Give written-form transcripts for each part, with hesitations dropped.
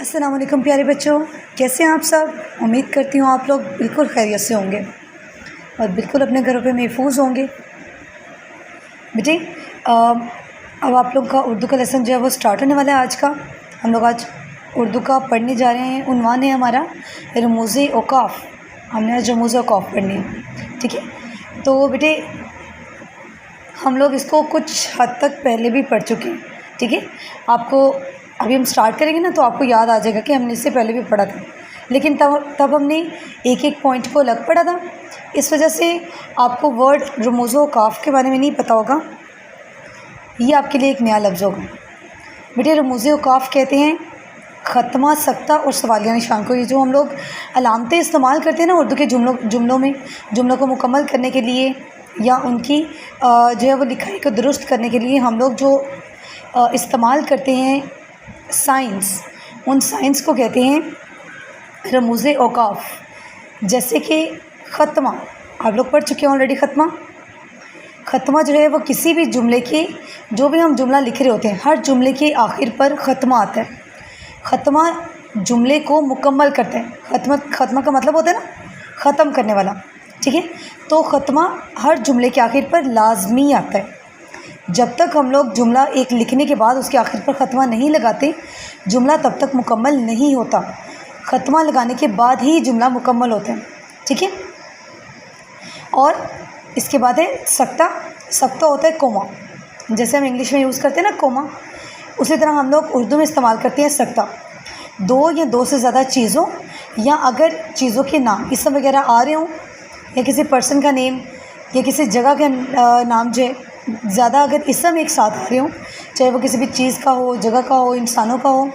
अस्सलाम वालेकुम प्यारे बच्चों, कैसे हैं आप सब। उम्मीद करती हूँ आप लोग बिल्कुल खैरियत से होंगे और बिल्कुल अपने घरों पे महफूज होंगे। बेटे अब आप लोग का उर्दू का लेसन जो है वो स्टार्ट होने वाला है। आज का हम लोग आज उर्दू का पढ़ने जा रहे हैं। उन्वान है हमारा रमूज़े औक़ाफ़। हमने आज रमूज़े औक़ाफ़ पढ़नी है, ठीक है। तो बेटे हम लोग इसको कुछ हद तक पहले भी पढ़ चुके हैं, ठीक है। आपको अभी हम स्टार्ट करेंगे ना तो आपको याद आ जाएगा कि हमने इससे पहले भी पढ़ा था, लेकिन तब हमने एक एक पॉइंट को अलग पढ़ा था। इस वजह से आपको वर्ड रमूज़े औक़ाफ़ के बारे में नहीं पता होगा। ये आपके लिए एक नया लफ्ज़ होगा। बेटे रमूज़े औक़ाफ़ कहते हैं ख़त्मा, सख्ता और सवालिया निशान को। ये जो हम लोग अलामतें इस्तेमाल करते हैं ना उर्दू के जुमलों को मुकम्मल करने के लिए या उनकी जो है वो लिखाई को दुरुस्त करने के लिए हम लोग जो इस्तेमाल करते हैं साइंस, उन साइंस को कहते हैं रमूज़े औक़ाफ़। जैसे कि ख़त्मा आप लोग पढ़ चुके हैं ऑलरेडी। ख़त्मा जो है वो किसी भी जुमले के, जो भी हम जुमला लिख रहे होते हैं, हर जुमले के आखिर पर ख़त्मा आता है। ख़त्मा जुमले को मुकम्मल करता है। ख़त्मा का मतलब होता है ना ख़त्म करने वाला, ठीक है। तो ख़त्मा हर जुमले के आखिर पर लाजमी आता है। जब तक हम लोग जुमला एक लिखने के बाद उसके आखिर पर ख़त्मा नहीं लगाते, जुमला तब तक मुकम्मल नहीं होता। ख़त्मा लगाने के बाद ही जुमला मुकम्मल होता है, ठीक है। और इसके बाद है सख्ता। सख्ता होता है कोमा। जैसे हम इंग्लिश में यूज़ करते हैं ना कोमा, उसी तरह हम लोग उर्दू में इस्तेमाल करते हैं सख्ता। दो या दो से ज़्यादा चीज़ों या अगर चीज़ों के नाम इसम वगैरह आ रहे हों या किसी पर्सन का नेम या किसी जगह का नाम जो है ज़्यादा अगर इसम एक साथ आ रहे हों, चाहे वो किसी भी चीज़ का हो, जगह का हो, इंसानों का हो,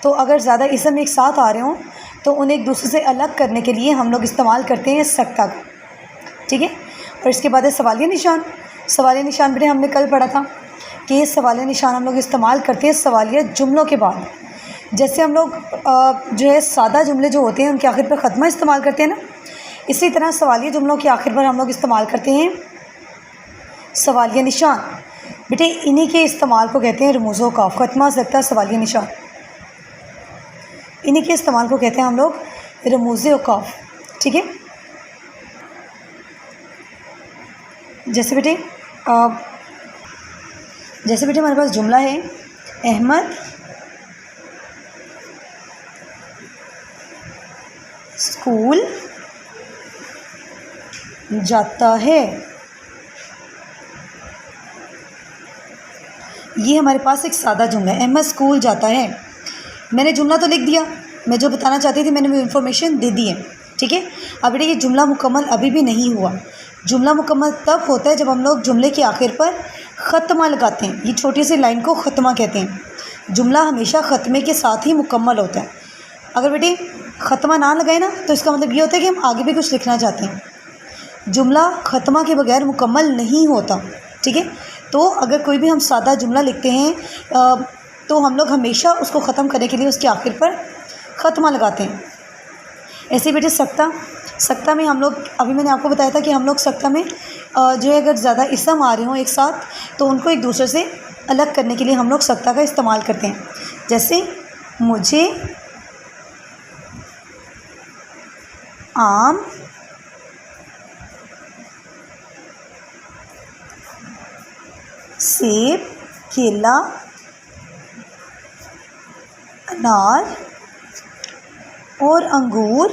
तो अगर ज़्यादा इसम एक साथ आ रहे हों तो उन्हें एक दूसरे से अलग करने के लिए हम लोग इस्तेमाल करते हैं सख्ता का, ठीक है। और इसके बाद है सवालिया निशान। सवालिया निशान बेटे हमने कल पढ़ा था कि ये सवालिया निशान हम लोग इस्तेमाल करते हैं सवालिया जुमलों के बाद। जैसे हम लोग जो है सादा जुमले जो होते हैं उनके आखिर पर ख़त्मा इस्तेमाल करते हैं ना, इसी तरह सवालिया जुमलों के आखिर पर हम लोग इस्तेमाल करते हैं सवालिया निशान। बेटे इन्हीं के इस्तेमाल को कहते हैं रमूज़े औक़ाफ़। ख़त्मा, सख्ता, सवालिया निशान, इन्हीं के इस्तेमाल को कहते हैं हम लोग रमूज़े औक़ाफ़, ठीक है। जैसे बेटे हमारे पास जुमला है अहमद स्कूल जाता है। ये हमारे पास एक सादा जुमला है, अहमद स्कूल जाता है। मैंने जुमला तो लिख दिया, मैं जो बताना चाहती थी मैंने वो इन्फॉर्मेशन दे दी है, ठीक है। अब बेटे ये जुमला मुकम्मल अभी भी नहीं हुआ। जुमला मुकम्मल तब होता है जब हम लोग जुमले के आखिर पर ख़त्मा लगाते हैं। ये छोटी सी लाइन को ख़त्मा कहते हैं। जुमला हमेशा ख़त्मे के साथ ही मुकम्मल होता है। अगर बेटे ख़त्मा ना लगाए ना तो इसका मतलब ये होता है कि हम आगे भी कुछ लिखना चाहते हैं। जुमला ख़त्मा के बगैर मुकम्मल नहीं होता, ठीक है। तो अगर कोई भी हम सादा जुमला लिखते हैं तो हम लोग हमेशा उसको ख़त्म करने के लिए उसके आखिर पर ख़त्मा लगाते हैं। ऐसे बेटे सख्ता में हम लोग, अभी मैंने आपको बताया था कि हम लोग सख्ता में जो है अगर ज़्यादा इसम आ रहे हों एक साथ तो उनको एक दूसरे से अलग करने के लिए हम लोग सख्ता का इस्तेमाल करते हैं। जैसे मुझे आम सेब, केला, अनार और अंगूर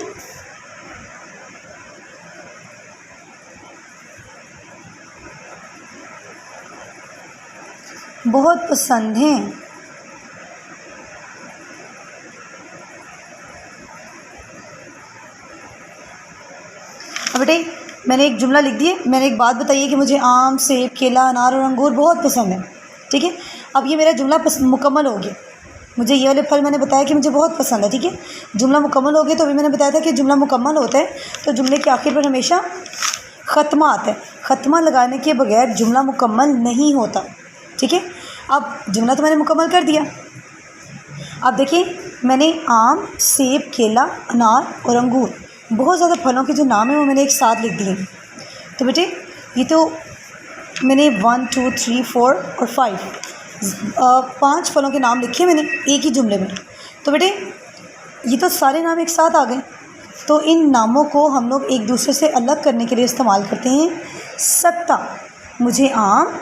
बहुत पसंद हैं। अब बेटे मैंने एक जुमला लिख दिया, मैंने एक बात बताई है कि मुझे आम, सेब, केला, अनार और अंगूर बहुत पसंद है, ठीक है। अब ये मेरा जुमला मुकम्मल हो गया। मुझे ये वाले फल मैंने बताया कि मुझे बहुत पसंद है, ठीक है। जुमला मुकम्मल हो गया। तो अभी मैंने बताया था कि जुमला मुकम्मल होता है तो जुमले के आखिर पर हमेशा ख़त्मा आता है। ख़त्मा लगाने के बगैर जुमला मुकम्मल नहीं होता, ठीक है। अब जुमला तो मैंने मुकम्मल कर दिया। अब देखिए मैंने आम, सेब, केला, अनार और अंगूर बहुत ज़्यादा फलों के जो नाम हैं वो मैंने एक साथ लिख दिए। तो बेटे ये तो मैंने 1 2 3 4 और 5 5 फलों के नाम लिखे मैंने एक ही जुमले में। तो बेटे ये तो सारे नाम एक साथ आ गए, तो इन नामों को हम लोग एक दूसरे से अलग करने के लिए इस्तेमाल करते हैं सत्ता। मुझे आम,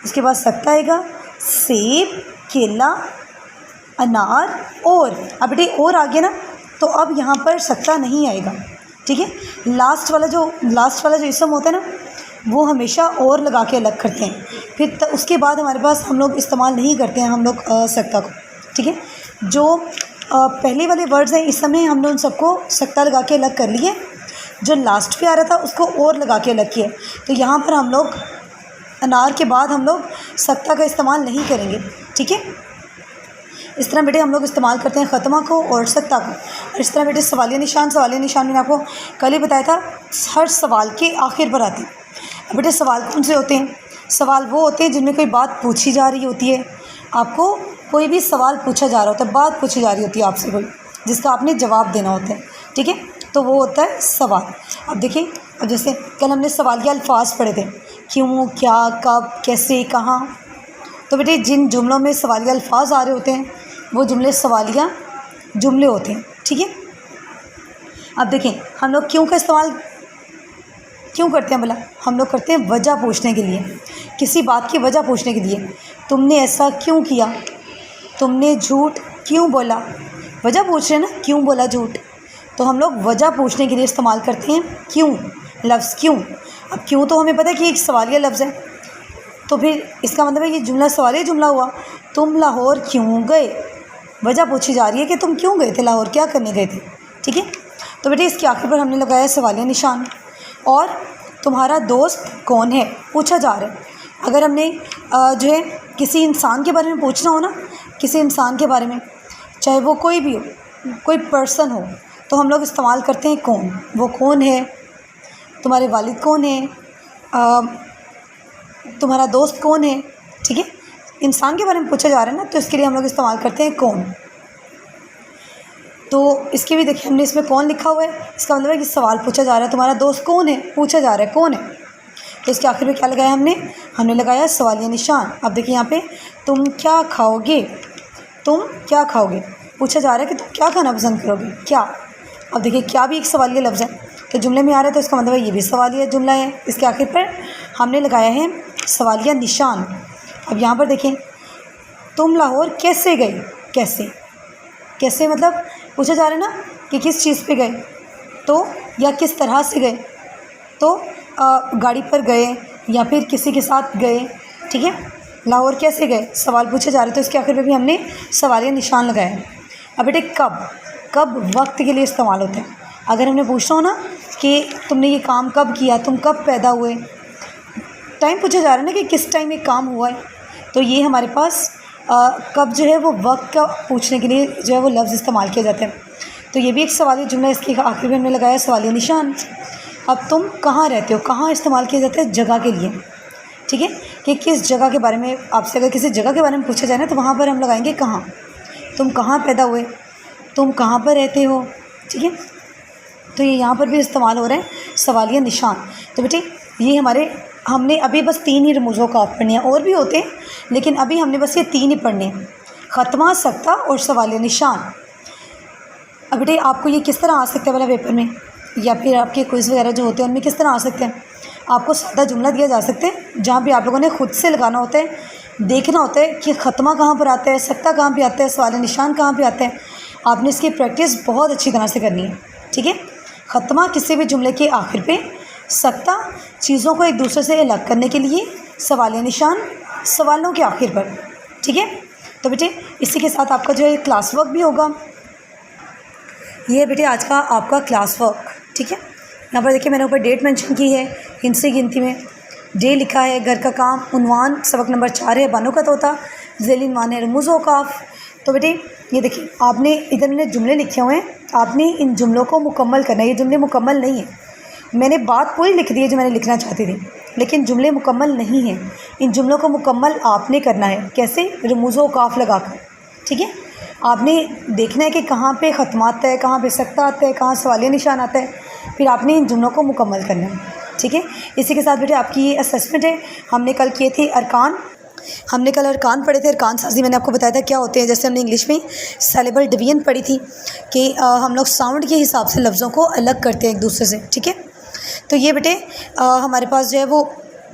उसके बाद सत्ता आएगा, सेब, केला, अनार और। अब बेटे और आ गया ना, तो अब यहाँ पर सत्ता नहीं आएगा, ठीक है। लास्ट वाला जो इसम होता है ना, वो हमेशा और लगा के अलग करते हैं, फिर उसके बाद हमारे पास हम लोग इस्तेमाल नहीं करते हैं हम लोग सत्ता को, ठीक है। जो पहले वाले वर्ड्स हैं इस समय हमने उन सबको सत्ता लगा के अलग कर लिए, जो लास्ट पे आ रहा था उसको और लगा के अलग किया। तो यहाँ पर हम लोग अनार के बाद हम लोग सत्ता का इस्तेमाल नहीं करेंगे, ठीक है। इस तरह बेटे हम लोग इस्तेमाल करते हैं ख़त्मा को और सत्ता को। और इस तरह बेटे सवालिया निशान मैंने आपको कल ही बताया था, हर सवाल के आखिर पर आते हैं। अब बेटे सवाल कौन से होते हैं? सवाल वो होते हैं जिनमें कोई बात पूछी जा रही होती है, आपको कोई भी सवाल पूछा जा रहा होता है, बात पूछी जा रही होती है आपसे कोई, जिसका आपने जवाब देना होता है, ठीक है। तो वो होता है सवाल। अब देखिए, अब जैसे कल हमने सवालिया अल्फाज पढ़े थे, क्यों, क्या, कब, कैसे, कहाँ। तो बेटे जिन जुमलों में सवालिया अल्फाज आ रहे होते हैं वो जुमले सवालिया जुमले होते हैं, ठीक है। अब देखें हम लोग क्यों का इस्तेमाल क्यों करते हैं भला? हम लोग करते हैं वजह पूछने के लिए, किसी बात की वजह पूछने के लिए। तुमने ऐसा क्यों किया, तुमने झूठ क्यों बोला, वजह पूछ रहे हैं ना, क्यों बोला झूठ, तो हम लोग वजह पूछने के लिए इस्तेमाल करते हैं क्यों, लफ्ज़ क्यों। अब क्यों तो हमें पता है कि एक सवालिया लफ्ज़ है, तो फिर इसका मतलब है ये जुमला सवालिया जुमला हुआ। तुम लाहौर क्यों गए, वजह पूछी जा रही है कि तुम क्यों गए थे लाहौर, क्या करने गए थे, ठीक है। तो बेटे इसके आखिर पर हमने लगाया सवालिया निशान। और तुम्हारा दोस्त कौन है, पूछा जा रहा है। अगर हमने जो है किसी इंसान के बारे में पूछना हो ना, किसी इंसान के बारे में, चाहे वो कोई भी हो, कोई पर्सन हो, तो हम लोग इस्तेमाल करते हैं कौन। वो कौन है, तुम्हारे वालिद कौन है, तुम्हारा दोस्त कौन है, ठीक है। इंसान के बारे में पूछा जा रहा है ना, तो इसके लिए हम लोग इस्तेमाल करते हैं कौन। तो इसके भी देखिए हमने इसमें कौन लिखा हुआ है, इसका मतलब है कि सवाल पूछा जा रहा है, तुम्हारा दोस्त कौन है, पूछा जा रहा है कौन है। तो इसके आखिर में क्या लगाया हमने लगाया सवालिया निशान। अब देखिए यहाँ पे तुम क्या खाओगे, तुम क्या खाओगे, पूछा जा रहा है कि तुम क्या खाना पसंद करोगे, क्या। अब देखिए क्या भी एक सवालिया लफ्ज़ है, तो जुमले में आ रहा है, तो इसका मतलब ये भी सवालिया जुमला है। इसके आखिर पर हमने लगाया है सवालिया निशान। अब यहाँ पर देखें, तुम लाहौर कैसे गए, कैसे मतलब पूछा जा रहा है ना कि किस चीज़ पे गए, तो या किस तरह से गए, तो गाड़ी पर गए या फिर किसी के साथ गए, ठीक है। लाहौर कैसे गए, सवाल पूछे जा रहे, तो इसके आखिर में भी हमने सवालिया निशान लगाया है। अब बेटे कब वक्त के लिए इस्तेमाल होता है। अगर हमने पूछना हो ना कि तुमने ये काम कब किया, तुम कब पैदा हुए, टाइम पूछा जा रहा है ना कि किस टाइम ये काम हुआ है, तो ये हमारे पास कब जो है वो वक्त का पूछने के लिए जो है वो लफ्ज़ इस्तेमाल किया जाता है। तो ये भी एक सवालिया जुमला, इसके आखिर में हमने लगाया सवालिया निशान। अब तुम कहाँ रहते हो, कहाँ इस्तेमाल किया जाता है जगह के लिए, ठीक है, कि किस जगह के बारे में आपसे अगर किसी जगह के बारे में पूछा जाए ना, तो वहाँ पर हम लगाएंगे कहाँ। तुम कहाँ पैदा हुए, तुम कहाँ पर रहते हो, ठीक है। तो ये यहाँ पर भी इस्तेमाल हो रहा है सवालिया निशान। तो बेटे ये हमने अभी बस 3 ही रमूज़ों का पढ़ने हैं, और भी होते हैं लेकिन अभी हमने बस ये 3 ही पढ़ने हैं, ख़त्मा, सत्ता और सवालिया निशान। अब बेटे आपको ये किस तरह आ सकता है वाला पेपर में, या फिर आपके क्विज़ वगैरह जो होते हैं उनमें किस तरह आ सकते हैं। आपको सादा जुमला दिया जा सकता है जहाँ पे आप लोगों ने खुद से लगाना होता है, देखना होता है कि ख़त्मा कहाँ पर आता है, सत्ता कहाँ पे आता है, सवालिया निशान कहाँ पे आता है। आपने इसकी प्रैक्टिस बहुत अच्छी तरह से करनी है, ठीक है। ख़त्मा किसी भी जुमले के आखिर पे, सत्ता चीज़ों को एक दूसरे से अलग करने के लिए, सवालिया निशान सवालों के आखिर पर, ठीक है। तो बेटे इसी के साथ आपका जो है क्लास वर्क भी होगा। ये बेटे आज का आपका क्लास वर्क, ठीक है। यहाँ पर देखिए मैंने ऊपर डेट मेंशन की है, हिंसी गिनती में डे लिखा है, घर का काम, उन्वान सबक नंबर 4 है, बानो का तोता, ज़ेल उन्वान है रमूज़ औक़ाफ़। तो बेटे ये देखिए आपने इधर मैंने जुमले लिखे हुए हैं, आपने इन जुमलों को मुकम्मल करना है। ये जुमले मुकम्मल नहीं है, मैंने बात पूरी लिख दी है जो मैंने लिखना चाहती थी, लेकिन जुमले मुकम्मल नहीं हैं। इन जुमलों को मुकम्मल आपने करना है, कैसे, रमूज़ औक़ाफ़ लगाकर, ठीक है। आपने देखना है कि कहाँ पे ख़त्मा आता है, कहाँ पे सत्ता आता है, कहाँ सवालिया निशान आता है, फिर आपने इन जुमलों को मुकम्मल करना है, ठीक है। इसी के साथ बेटे आपकी ये असेसमेंट है। हमने कल किए थे अरकान, हमने कल अरकान पढ़े थे। अरकान साजी मैंने आपको बताया था क्या होते हैं। जैसे हमने इंग्लिश में सेलेबल डिवीजन पढ़ी थी कि हम लोग साउंड के हिसाब से लफ्ज़ों को अलग करते हैं एक दूसरे से, ठीक है। तो ये बेटे हमारे पास जो है वो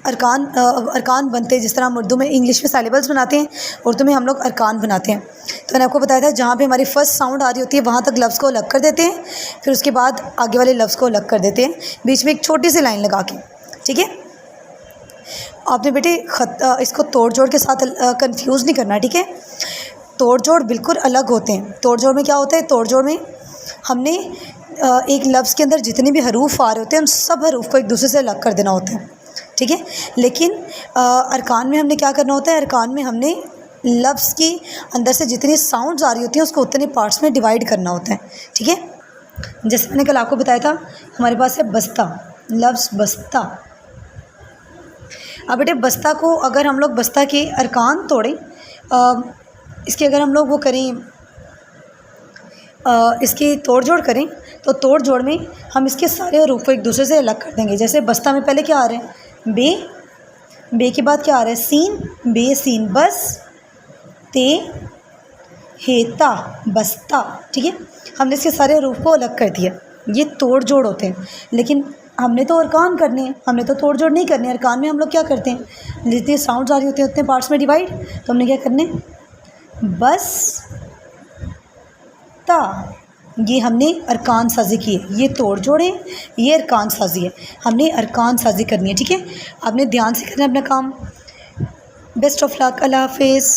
अरकान बनते हैं। जिस तरह हम उर्दू में इंग्लिश में सेलेबल्स बनाते हैं, उर्दू में हम लोग अरकान बनाते हैं। तो मैंने आपको बताया था जहाँ पे हमारी फर्स्ट साउंड आ रही होती है वहाँ तक लफ्ज़ को अलग कर देते हैं, फिर उसके बाद आगे वाले लफ्ज़ को अलग कर देते हैं, बीच में एक छोटी सी लाइन लगा के, ठीक है। आपने बेटे इसको तोड़ जोड़ के साथ कंफ्यूज नहीं करना, ठीक है। तोड़ जोड़ बिल्कुल अलग होते हैं। तोड़ जोड़ में क्या होता है, तोड़ जोड़ में हमने एक लफ्ज़ के अंदर जितने भी हरूफ आ रहे होते हैं उन सब हरूफ को एक दूसरे से अलग कर देना होता है, ठीक है। लेकिन अरकान में हमने क्या करना होता है, अरकान में हमने लफ्ज़ की अंदर से जितनी साउंड्स आ रही होती हैं उसको उतने पार्ट्स में डिवाइड करना होता है, ठीक है। जैसे मैंने कल आपको बताया था हमारे पास है बस्ता, लफ्ज़ बस्ता। अब बेटे बस्ता को अगर हम लोग बस्ता के अरकान तोड़ें, इसके अगर हम लोग वो करें, इसकी तोड़ जोड़ करें, तो तोड़ जोड़ में हम इसके सारे हरूफ को एक दूसरे से अलग कर देंगे। जैसे बस्ता में पहले क्या आ रहा है, बे, बे के बाद क्या आ रहा है, सीन, बे सीन, बस, ते, हेता, बस्ता, ठीक है। हमने इसके सारे हरूफ को अलग कर दिया। ये तोड़ जोड़ होते हैं। लेकिन हमने तो अरकान करने हैं, हमने तो तोड़ जोड़ नहीं करने। अरकान में हम लोग क्या करते हैं, जितनी साउंड्स आ रही होती हैं उतने पार्ट्स में डिवाइड। तो हमने क्या करने, बस ता, ये हमने अरकान साजी की है। ये तोड़ जोड़ है, ये अरकान साजी है। हमने अरकान साजी करनी है, ठीक है। आपने ध्यान से करना है अपना काम। बेस्ट ऑफ लक, अल्लाह हाफिज़।